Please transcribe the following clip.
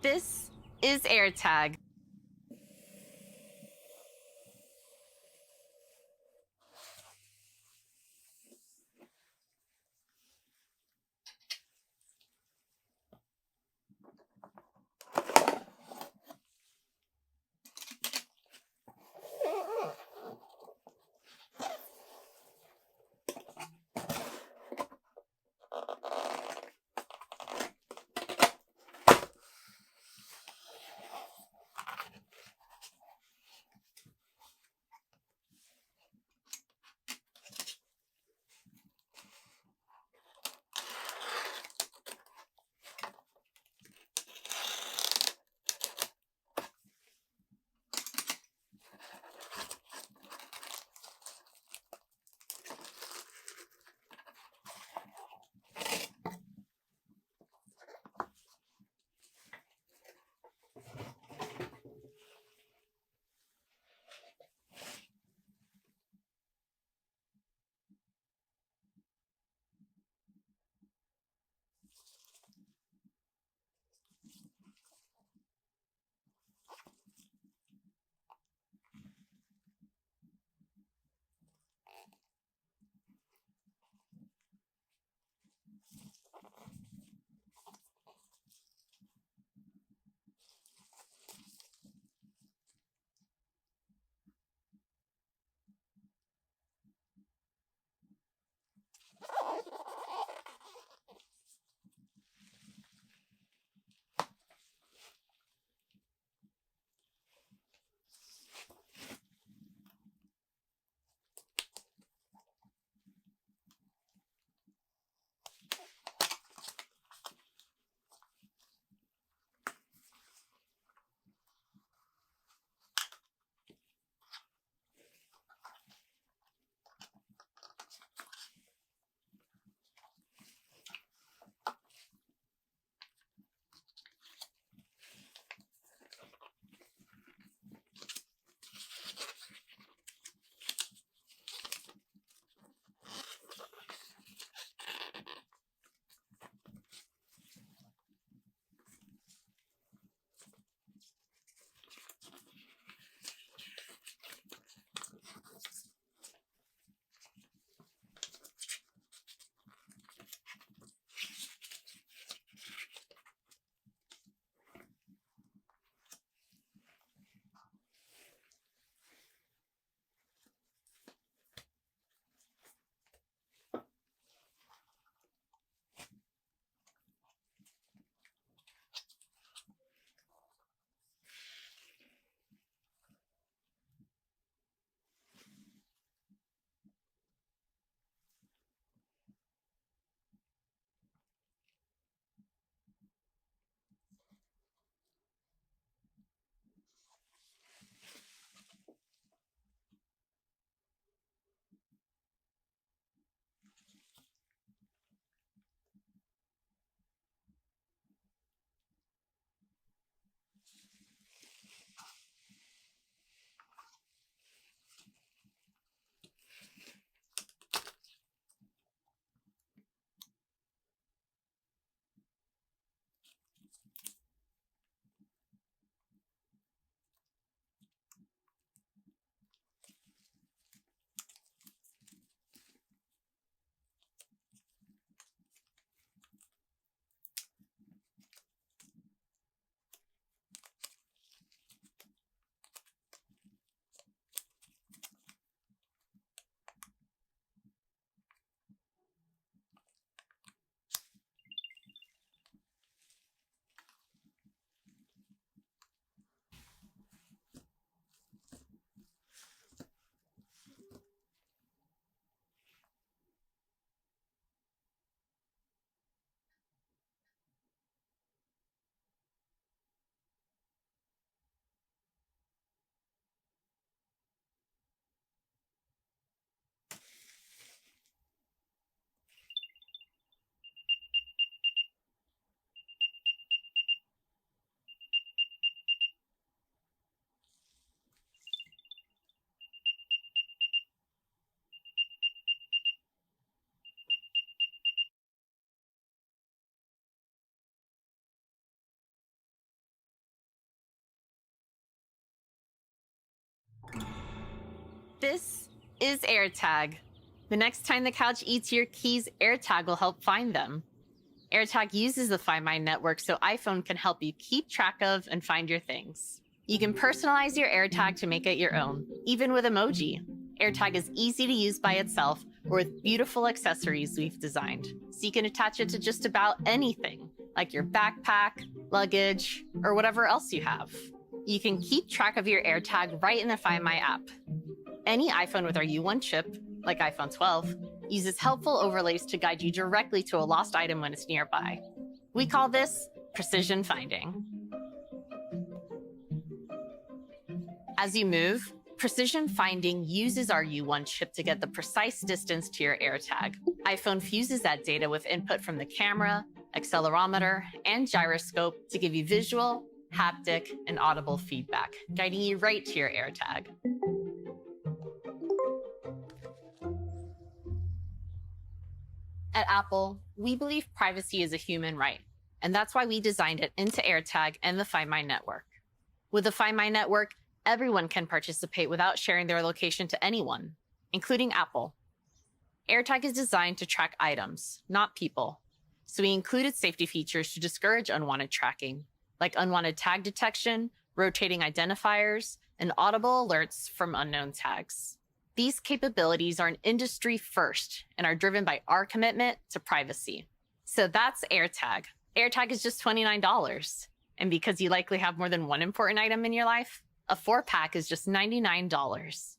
This is AirTag. This is AirTag. The next time the couch eats your keys, AirTag will help find them. AirTag uses the Find My network so iPhone can help you keep track of and find your things. You can personalize your AirTag to make it your own, even with emoji. AirTag is easy to use by itself or with beautiful accessories we've designed, so you can attach it to just about anything, like your backpack, luggage, or whatever else you have. You can keep track of your AirTag right in the Find My app. Any iPhone with our U1 chip, like iPhone 12, uses helpful overlays to guide you directly to a lost item when it's nearby. We call this precision finding. As you move, precision finding uses our U1 chip to get the precise distance to your AirTag. iPhone fuses that data with input from the camera, accelerometer, and gyroscope to give you visual, haptic, and audible feedback, guiding you right to your AirTag. At Apple, we believe privacy is a human right, and that's why we designed it into AirTag and the Find My network. With the Find My network, everyone can participate without sharing their location to anyone, including Apple. AirTag is designed to track items, not people, so we included safety features to discourage unwanted tracking, like unwanted tag detection, rotating identifiers, and audible alerts from unknown tags. These capabilities are an industry first and are driven by our commitment to privacy. So that's AirTag. AirTag is just $29. And because you likely have more than one important item in your life, a 4-pack is just $99.